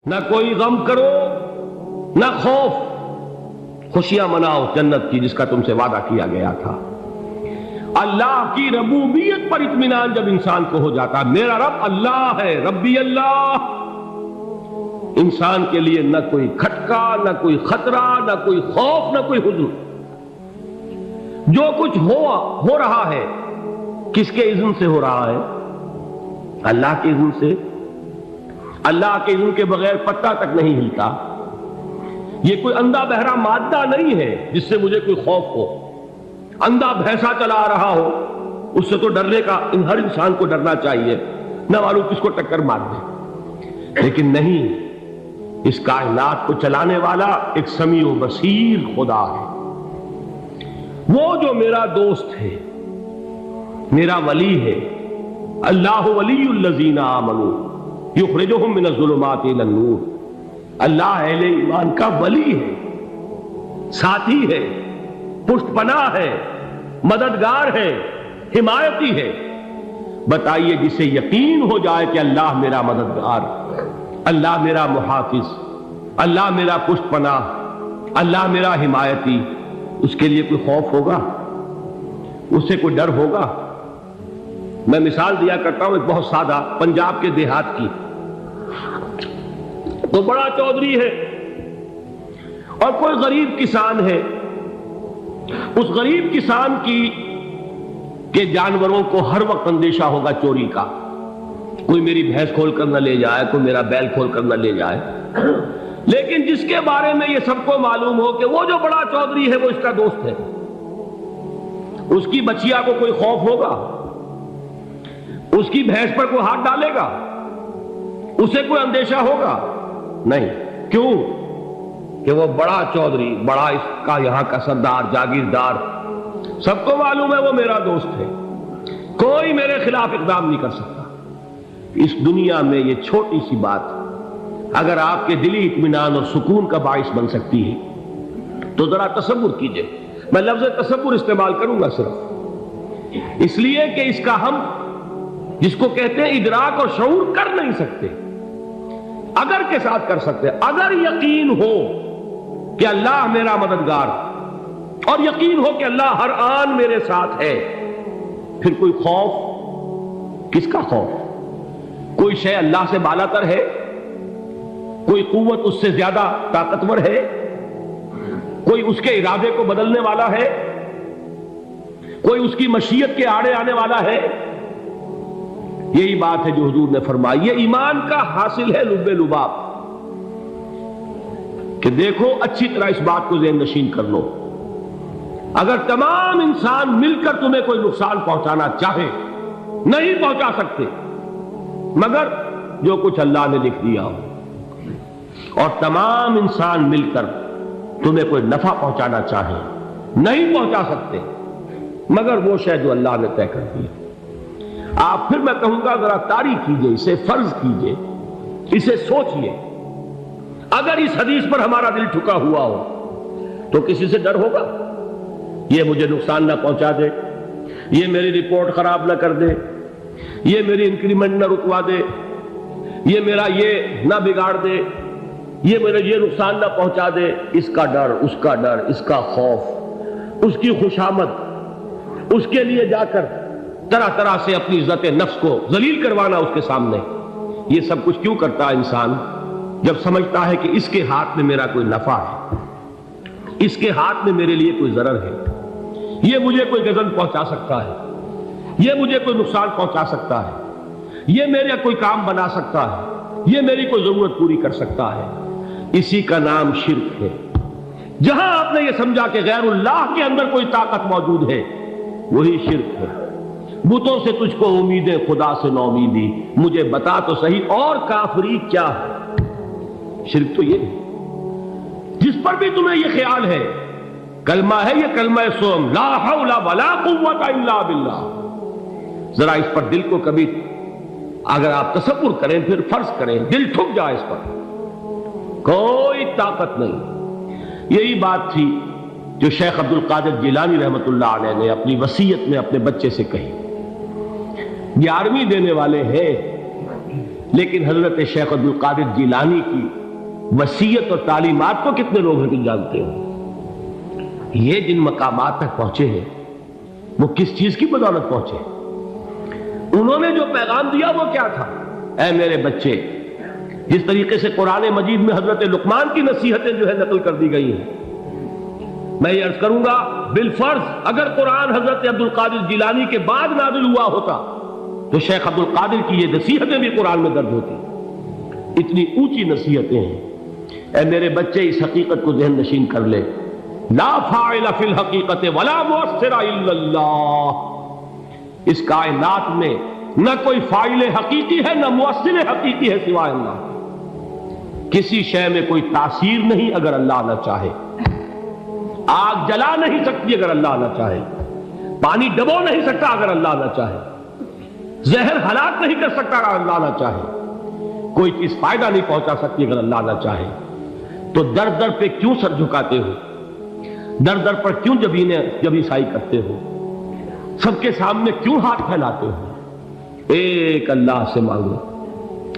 نہ کوئی غم کرو نہ خوف، خوشیاں مناؤ جنت کی جس کا تم سے وعدہ کیا گیا تھا۔ اللہ کی ربوبیت پر اطمینان جب انسان کو ہو جاتا، میرا رب اللہ ہے، ربی اللہ، انسان کے لیے نہ کوئی کھٹکا، نہ کوئی خطرہ، نہ کوئی خوف، نہ کوئی حزن۔ جو کچھ ہو رہا ہے کس کے اذن سے ہو رہا ہے؟ اللہ کے اذن سے۔ اللہ کے اذن کے بغیر پتا تک نہیں ہلتا۔ یہ کوئی اندھا بہرا مادہ نہیں ہے جس سے مجھے کوئی خوف ہو۔ اندھا بھینسا چلا آ رہا ہو اس سے تو ڈرنے کا ہر انسان کو ڈرنا چاہیے، نہ معلوم کس کو ٹکر مار دے۔ لیکن نہیں، اس کائنات کو چلانے والا ایک سمیع و بصیر خدا ہے۔ وہ جو میرا دوست ہے، میرا ولی ہے۔ اللہ ولی الذین آمنوا یخرجہم من الظلمات الی النور۔ اللہ اہل ایمان کا ولی ہے، ساتھی ہے، پشت پناہ ہے، مددگار ہے، حمایتی ہے۔ بتائیے جسے یقین ہو جائے کہ اللہ میرا مددگار، اللہ میرا محافظ، اللہ میرا پشت پناہ، اللہ میرا حمایتی، اس کے لیے کوئی خوف ہوگا؟ اس سے کوئی ڈر ہوگا؟ میں مثال دیا کرتا ہوں ایک بہت سادہ، پنجاب کے دیہات کی۔ تو بڑا چودھری ہے اور کوئی غریب کسان ہے۔ اس غریب کسان کے جانوروں کو ہر وقت اندیشہ ہوگا چوری کا، کوئی میری بھینس کھول کر نہ لے جائے، کوئی میرا بیل کھول کر نہ لے جائے۔ لیکن جس کے بارے میں یہ سب کو معلوم ہو کہ وہ جو بڑا چودھری ہے وہ اس کا دوست ہے، اس کی بچیا کو کوئی خوف ہوگا؟ اس کی بھینس پر کوئی ہاتھ ڈالے گا؟ اسے کوئی اندیشہ ہوگا؟ نہیں۔ کیوں؟ کہ وہ بڑا چودھری، بڑا اس کا یہاں کا سردار، جاگیردار، سب کو معلوم ہے وہ میرا دوست ہے، کوئی میرے خلاف اقدام نہیں کر سکتا۔ اس دنیا میں یہ چھوٹی سی بات اگر آپ کے دلی اطمینان اور سکون کا باعث بن سکتی ہے تو ذرا تصور کیجئے۔ میں لفظ تصور استعمال کروں گا صرف اس لیے کہ اس کا ہم جس کو کہتے ہیں ادراک اور شعور کر نہیں سکتے، اگر کے ساتھ کر سکتے۔ اگر یقین ہو کہ اللہ میرا مددگار اور یقین ہو کہ اللہ ہر آن میرے ساتھ ہے، پھر کوئی خوف؟ کس کا خوف؟ کوئی شے اللہ سے بالا تر ہے؟ کوئی قوت اس سے زیادہ طاقتور ہے؟ کوئی اس کے ارادے کو بدلنے والا ہے؟ کوئی اس کی مشیت کے آڑے آنے والا ہے؟ یہی بات ہے جو حضور نے فرمائی، یہ ایمان کا حاصل ہے لب لباب، کہ دیکھو اچھی طرح اس بات کو ذہن نشین کر لو۔ اگر تمام انسان مل کر تمہیں کوئی نقصان پہنچانا چاہے، نہیں پہنچا سکتے مگر جو کچھ اللہ نے لکھ دیا ہو، اور تمام انسان مل کر تمہیں کوئی نفع پہنچانا چاہے، نہیں پہنچا سکتے مگر وہ شے جو اللہ نے طے کر دی۔ آپ پھر میں کہوں گا ذرا طاری کیجئے، اسے فرض کیجئے، اسے سوچئے۔ اگر اس حدیث پر ہمارا دل ٹھکا ہوا ہو تو کسی سے ڈر ہوگا؟ یہ مجھے نقصان نہ پہنچا دے، یہ میری رپورٹ خراب نہ کر دے، یہ میری انکریمنٹ نہ رکوا دے، یہ میرا یہ نہ بگاڑ دے، یہ میرا یہ نقصان نہ پہنچا دے۔ اس کا ڈر، اس کا ڈر، اس کا خوف، اس کی خوشامد، اس کے لیے جا کر طرح طرح سے اپنی عزت نفس کو ذلیل کروانا اس کے سامنے، یہ سب کچھ کیوں کرتا ہے انسان؟ جب سمجھتا ہے کہ اس کے ہاتھ میں میرا کوئی نفع ہے، اس کے ہاتھ میں میرے لیے کوئی ضرر ہے، یہ مجھے کوئی غضب پہنچا سکتا ہے، یہ مجھے کوئی نقصان پہنچا سکتا ہے، یہ میرا کوئی کام بنا سکتا ہے، یہ میری کوئی ضرورت پوری کر سکتا ہے، اسی کا نام شرک ہے۔ جہاں آپ نے یہ سمجھا کہ غیر اللہ کے اندر کوئی طاقت موجود ہے، وہی شرک ہے۔ بتوں سے تجھ کو امیدیں، خدا سے نو امیدی، مجھے بتا تو صحیح اور کافری کیا ہے؟ شرک تو یہ ہے۔ جس پر بھی تمہیں یہ خیال ہے، کلمہ ہے یہ کلمہ سوم، لا حول ولا قوت الا باللہ، ذرا اس پر دل کو کبھی اگر آپ تصور کریں، پھر فرض کریں، دل ٹھک جائے اس پر، کوئی طاقت نہیں۔ یہی بات تھی جو شیخ عبد القادر جیلانی رحمۃ اللہ علیہ نے اپنی وصیت میں اپنے بچے سے کہی۔ 11ویں دینے والے ہیں لیکن حضرت شیخ عبد القادر جیلانی کی وصیت اور تعلیمات کو کتنے لوگ ہیں جانتے ہو؟ یہ جن مقامات تک پہنچے ہیں وہ کس چیز کی بدولت پہنچے؟ انہوں نے جو پیغام دیا وہ کیا تھا؟ اے میرے بچے، جس طریقے سے قرآن مجید میں حضرت لقمان کی نصیحتیں جو ہے نقل کر دی گئی ہیں، میں یہ عرض کروں گا بالفرض اگر قرآن حضرت عبد القادر جیلانی کے بعد نازل ہوا ہوتا تو شیخ عبد القادر کی یہ نصیحتیں بھی قرآن میں درج ہوتی۔ اتنی اونچی نصیحتیں ہیں۔ اے میرے بچے، اس حقیقت کو ذہن نشین کر لے، لا فاعل فی الحقیقت ولا مؤثر الا اللہ۔ اس کائنات میں نہ کوئی فاعل حقیقی ہے نہ مؤثر حقیقی ہے سوائے اللہ۔ کسی شے میں کوئی تاثیر نہیں اگر اللہ نہ چاہے۔ آگ جلا نہیں سکتی اگر اللہ نہ چاہے، پانی ڈبو نہیں سکتا اگر اللہ نہ چاہے، زہر ہلاک نہیں کر سکتا اگر اللہ نہ چاہے، کوئی چیز فائدہ نہیں پہنچا سکتی اگر اللہ نہ چاہے۔ تو در در پہ کیوں سر جھکاتے ہو؟ در در پر کیوں جبیں سائی کرتے ہو؟ سب کے سامنے کیوں ہاتھ پھیلاتے ہو؟ ایک اللہ سے مانگو،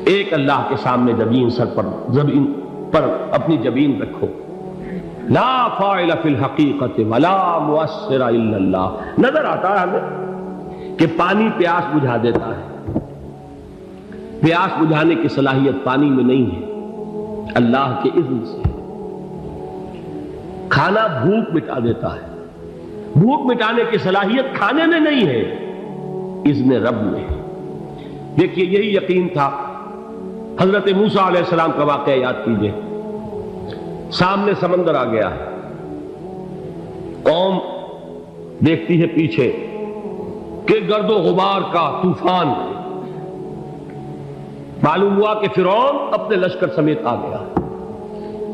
ایک اللہ کے سامنے زمین پر اپنی جبین رکھو۔ لا فاعل فی الحقیقت ولا مؤثر الا اللہ۔ نظر آتا ہے ہمیں کہ پانی پیاس بجھا دیتا ہے، پیاس بجھانے کی صلاحیت پانی میں نہیں ہے، اللہ کے اذن سے۔ کھانا بھوک مٹا دیتا ہے، بھوک مٹانے کی صلاحیت کھانے میں نہیں ہے، اذن رب میں ہے۔ دیکھیے یہی یقین تھا حضرت موسیٰ علیہ السلام کا واقعہ یاد کیجئے۔ سامنے سمندر آ گیا ہے، قوم دیکھتی ہے پیچھے کہ گرد و غبار کا طوفان، معلوم ہوا کہ فرعون اپنے لشکر سمیت آ گیا۔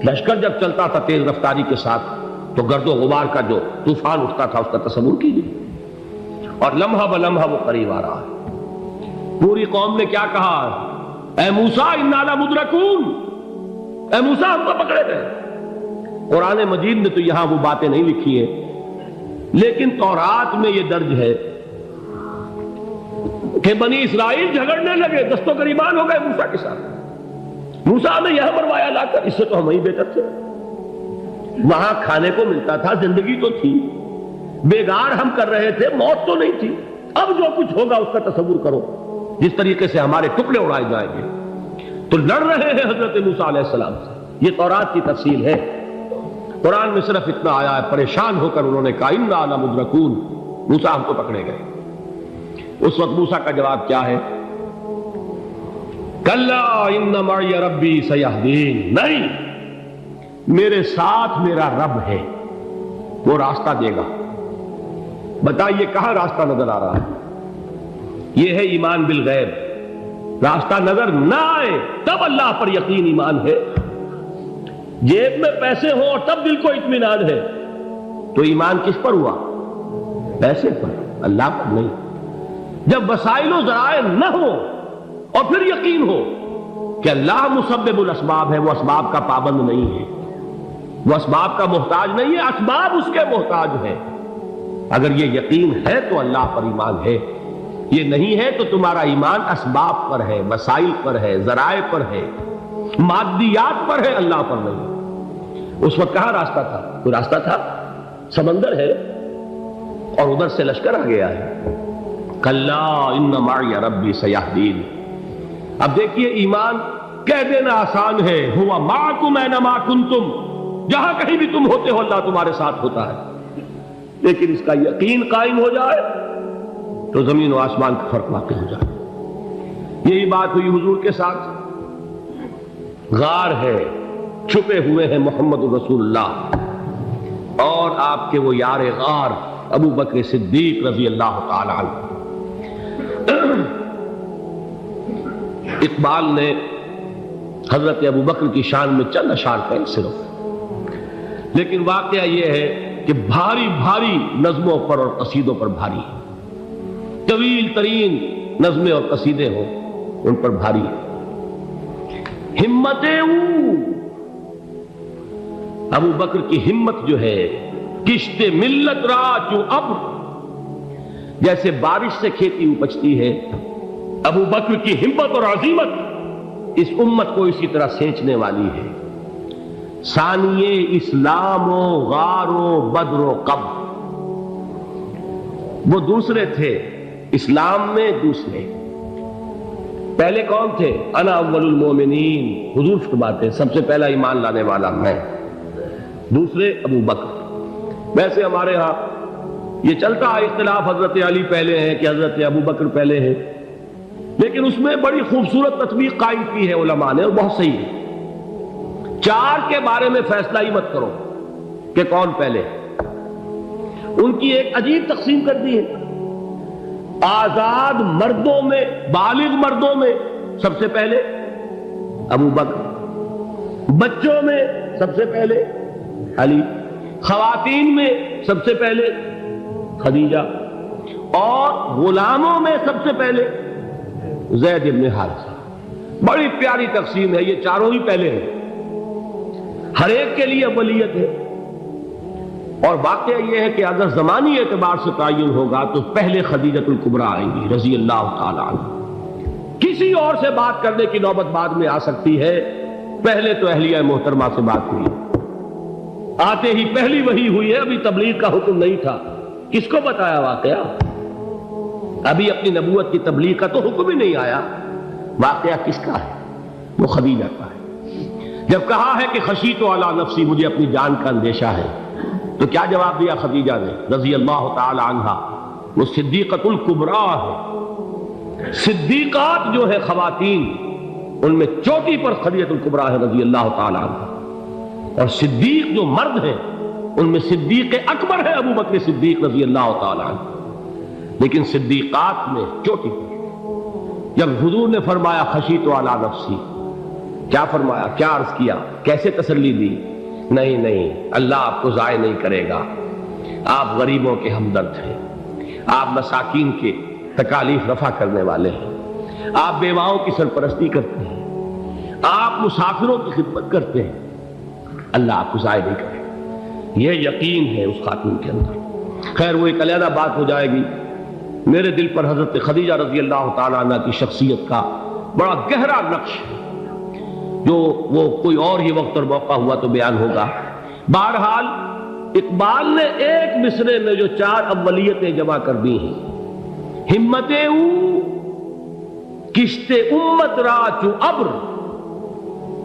لشکر جب چلتا تھا تیز رفتاری کے ساتھ تو گرد و غبار کا جو طوفان اٹھتا تھا اس کا تصور کیجیے، اور لمحہ بلمحہ وہ قریب آ رہا ہے۔ پوری قوم نے کیا کہا؟ اے موسیٰ انا لمدرکون، اے موسیٰ ہم کو پکڑے گئے۔ قرآن مجید نے تو یہاں وہ باتیں نہیں لکھی ہیں، لیکن تورات میں یہ درج ہے کہ بنی اسرائیل جھگڑنے لگے، دست و گریبان ہو گئے موسیٰ کے ساتھ۔ موسیٰ نے یہ مروایا لا کر، اس سے تو ہم ہی بہتر تھے، وہاں کھانے کو ملتا تھا، زندگی تو تھی، بیگار ہم کر رہے تھے، موت تو نہیں تھی۔ اب جو کچھ ہوگا اس کا تصور کرو، جس طریقے سے ہمارے ٹکڑے اڑائے جائیں گے۔ تو لڑ رہے ہیں حضرت موسیٰ علیہ السلام سے، یہ تورات کی تفصیل ہے۔ قرآن میں صرف اتنا آیا ہے، پریشان ہو کر انہوں نے کہا انا لمدرکون، موسیٰ ہم تو پکڑے گئے۔ اس وقت موسیٰ کا جواب کیا ہے؟ کلا ان معی ربی سیہدین، نہیں، میرے ساتھ میرا رب ہے، وہ راستہ دے گا۔ بتائیے کہاں راستہ نظر آ رہا ہے؟ یہ ہے ایمان بالغیب۔ راستہ نظر نہ آئے تب اللہ پر یقین ایمان ہے۔ جیب میں پیسے ہوں اور تب دل کو اطمینان ہے تو ایمان کس پر ہوا؟ پیسے پر، اللہ پر نہیں۔ جب وسائل و ذرائع نہ ہو اور پھر یقین ہو کہ اللہ مسبب الاسباب ہے، وہ اسباب کا پابند نہیں ہے، وہ اسباب کا محتاج نہیں ہے، اسباب اس کے محتاج ہے۔ اگر یہ یقین ہے تو اللہ پر ایمان ہے، یہ نہیں ہے تو تمہارا ایمان اسباب پر ہے، وسائل پر ہے، ذرائع پر ہے، مادیات پر ہے، اللہ پر نہیں۔ اس وقت کہاں راستہ تھا؟ کوئی راستہ تھا؟ سمندر ہے اور ادھر سے لشکر آ گیا ہے۔ کلا ان معی ربی سیہدین۔ اب دیکھیے ایمان کہہ دینا آسان ہے، ہوا معکم اینما کنتم، جہاں کہیں بھی تم ہوتے ہو اللہ تمہارے ساتھ ہوتا ہے، لیکن اس کا یقین قائم ہو جائے تو زمین و آسمان کا فرق واقع ہو جائے۔ یہی بات ہوئی حضور کے ساتھ۔ غار ہے، چھپے ہوئے ہیں محمد رسول اللہ اور آپ کے وہ یار غار ابو بکر صدیق رضی اللہ تعالی عنہ۔ اقبال نے حضرت ابو بکر کی شان میں چند اشعار کہیں صرف، لیکن واقعہ یہ ہے کہ بھاری بھاری نظموں پر اور قصیدوں پر بھاری ہے، طویل ترین نظمیں اور قصیدے ہوں ان پر بھاری ہے۔ ہمتیں ابو بکر کی ہمت جو ہے، کشت ملت را چوں ابر، جیسے بارش سے کھیتی اپجتی ہے، ابو بکر کی ہمت اور عزیمت اس امت کو اسی طرح سینچنے والی ہے۔ ثانیے اسلام و غار و بدر و قبر، وہ دوسرے تھے اسلام میں، دوسرے پہلے کون تھے؟ انا اول المومنین، حضور فرماتے سب سے پہلا ایمان لانے والا میں، دوسرے ابو بکر۔ ویسے ہمارے ہاں یہ چلتا ہے اختلاف، حضرت علی پہلے ہیں کہ حضرت ابو بکر پہلے ہیں، لیکن اس میں بڑی خوبصورت تطبیق قائم کی ہے علماء نے، اور بہت صحیح ہے۔ چار کے بارے میں فیصلہ ہی مت کرو کہ کون پہلے، ان کی ایک عجیب تقسیم کر دی ہے۔ آزاد مردوں میں، بالغ مردوں میں سب سے پہلے ابو بکر، بچوں میں سب سے پہلے علی، خواتین میں سب سے پہلے خدیجہ، اور غلاموں میں سب سے پہلے زید بن حارثہ۔ بڑی پیاری تقسیم ہے، یہ چاروں ہی پہلے ہیں، ہر ایک کے لیے اولیت ہے۔ اور واقعہ یہ ہے کہ اگر زمانی اعتبار سے تعین ہوگا تو پہلے خدیجۃ الکبریٰ آئیں گی رضی اللہ تعالی عنہ، کسی اور سے بات کرنے کی نوبت بعد میں آ سکتی ہے، پہلے تو اہلیہ محترمہ سے بات ہوئی، آتے ہی پہلی وحی ہوئی ہے، ابھی تبلیغ کا حکم نہیں تھا۔ کس کو بتایا واقعہ؟ ابھی اپنی نبوت کی تبلیغ کا تو حکم ہی نہیں آیا، واقعہ کس کا ہے؟ وہ خدیجہ کا ہے۔ جب کہا ہے کہ خشیت علی نفسی، مجھے اپنی جان کا اندیشہ ہے، تو کیا جواب دیا خدیجہ نے رضی اللہ تعالی عنہا؟ وہ صدیقۃ الکبریٰ ہے، صدیقات جو ہے خواتین، ان میں چوٹی پر خدیجۃ الکبریٰ ہے رضی اللہ تعالی عنہا، اور صدیق جو مرد ہیں ان میں صدیق اکبر ہے ابو بکر صدیق رضی اللہ تعالی عنہ، لیکن صدیقات میں چوٹی پر۔ جب حضور نے فرمایا خشیت علی نفسی، کیا فرمایا، کیا عرض کیا، کیسے تسلی دی؟ نہیں نہیں، اللہ آپ کو ضائع نہیں کرے گا، آپ غریبوں کے ہمدرد ہیں، آپ مساکین کے تکالیف رفع کرنے والے ہیں، آپ بیواؤں کی سرپرستی کرتے ہیں، آپ مسافروں کی خدمت کرتے ہیں، اللہ آپ کو ضائع نہیں کرے گا۔ یہ یقین ہے اس خاتون کے اندر۔ خیر وہ ایک علیحدہ بات ہو جائے گی۔ میرے دل پر حضرت خدیجہ رضی اللہ تعالیٰ عنہ کی شخصیت کا بڑا گہرا نقش ہے، جو وہ کوئی اور ہی وقت اور موقع ہوا تو بیان ہوگا۔ بہرحال اقبال نے ایک مصرے میں جو چار اولیتیں جمع کر دی ہیں، ہمت او کشت امت را چو ابر،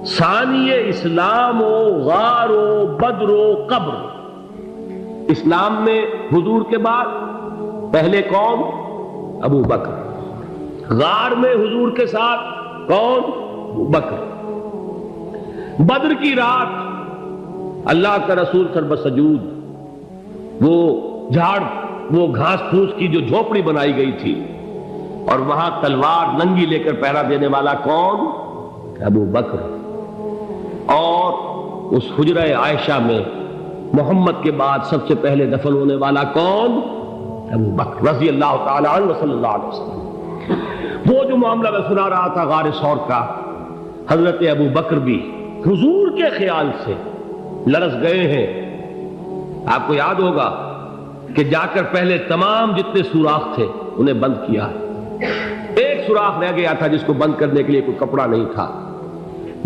ثانی اسلام و غار و بدر و قبر۔ اسلام میں حضور کے بعد پہلے کون؟ ابو بکر۔ غار میں حضور کے ساتھ کون؟ ابو بکر۔ بدر کی رات اللہ کا رسول سرب سجود، وہ جھاڑ، وہ گھاس پھوس کی جو جھوپڑی بنائی گئی تھی، اور وہاں تلوار ننگی لے کر پہرا دینے والا کون؟ ابو بکر۔ اور اس حجرہ عائشہ میں محمد کے بعد سب سے پہلے دفن ہونے والا کون؟ ابو بکر رضی اللہ تعالی عنہ صلی اللہ علیہ وسلم۔ وہ جو معاملہ میں سنا رہا تھا غار ثور کا، حضرت ابو بکر بھی حضور کے خیال سے لرز گئے ہیں۔ آپ کو یاد ہوگا کہ جا کر پہلے تمام جتنے سوراخ تھے انہیں بند کیا، ایک سوراخ رہ گیا تھا جس کو بند کرنے کے لیے کوئی کپڑا نہیں تھا،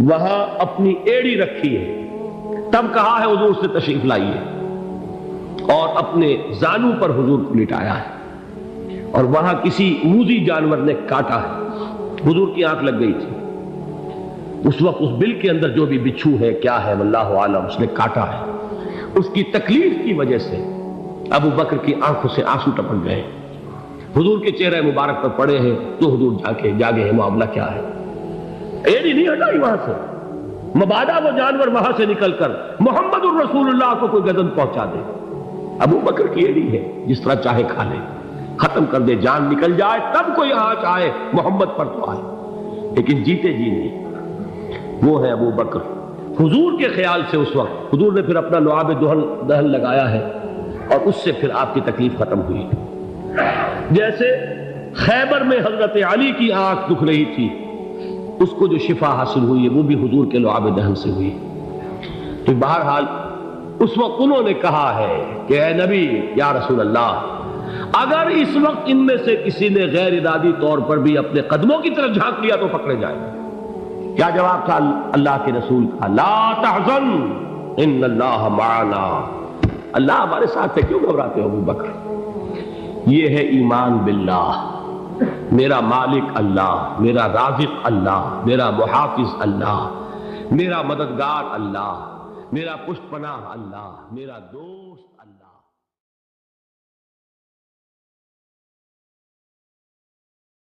وہاں اپنی ایڑی رکھی ہے، تب کہا ہے حضور سے تشریف لائیے، اور اپنے زانو پر حضور کو لٹایا ہے، اور وہاں کسی موذی جانور نے کاٹا ہے، حضور کی آنکھ لگ گئی تھی، اس وقت اس بل کے اندر جو بھی بچھو ہے کیا ہے واللہ عالم، اس نے کاٹا ہے، اس کی تکلیف کی وجہ سے ابو بکر کی آنکھوں سے آنسو ٹپک گئے، حضور کے چہرے مبارک پر پڑے ہیں، تو حضور جاگے ہیں، معاملہ کیا ہے؟ ایڑی نہیں ہٹائی وہاں سے، مبادا وہ جانور وہاں سے نکل کر محمد الرسول اللہ کو کوئی گزن پہنچا دے، ابو بکر کی ایڑی ہے، جس طرح چاہے کھا لے، ختم کر دے، جان نکل جائے تب کوئی آنچ آئے، محمد پر تو آئے، لیکن جیتے جی نہیں۔ وہ ہے ابو بکر۔ حضور کے خیال سے اس وقت حضور نے پھر اپنا لعاب دہن لگایا ہے، اور اس سے پھر آپ کی تکلیف ختم ہوئی۔ جیسے خیبر میں حضرت علی کی آنکھ دکھ رہی تھی، اس کو جو شفا حاصل ہوئی ہے وہ بھی حضور کے لعاب دہن سے ہوئی۔ تو بہرحال اس وقت انہوں نے کہا ہے کہ اے نبی یا رسول اللہ، اگر اس وقت ان میں سے کسی نے غیر ارادی طور پر بھی اپنے قدموں کی طرف جھانک لیا تو پکڑے جائیں، کیا جواب تھا اللہ کے رسول کا؟ لا تحزن ان اللہ معنا، اللہ ہمارے ساتھ ہے، کیوں گھبراتے ہو ابو بکر؟ یہ ہے ایمان باللہ، میرا مالک اللہ، میرا رازق اللہ، میرا محافظ اللہ، میرا مددگار اللہ، میرا پشت پناہ اللہ، میرا دوست اللہ۔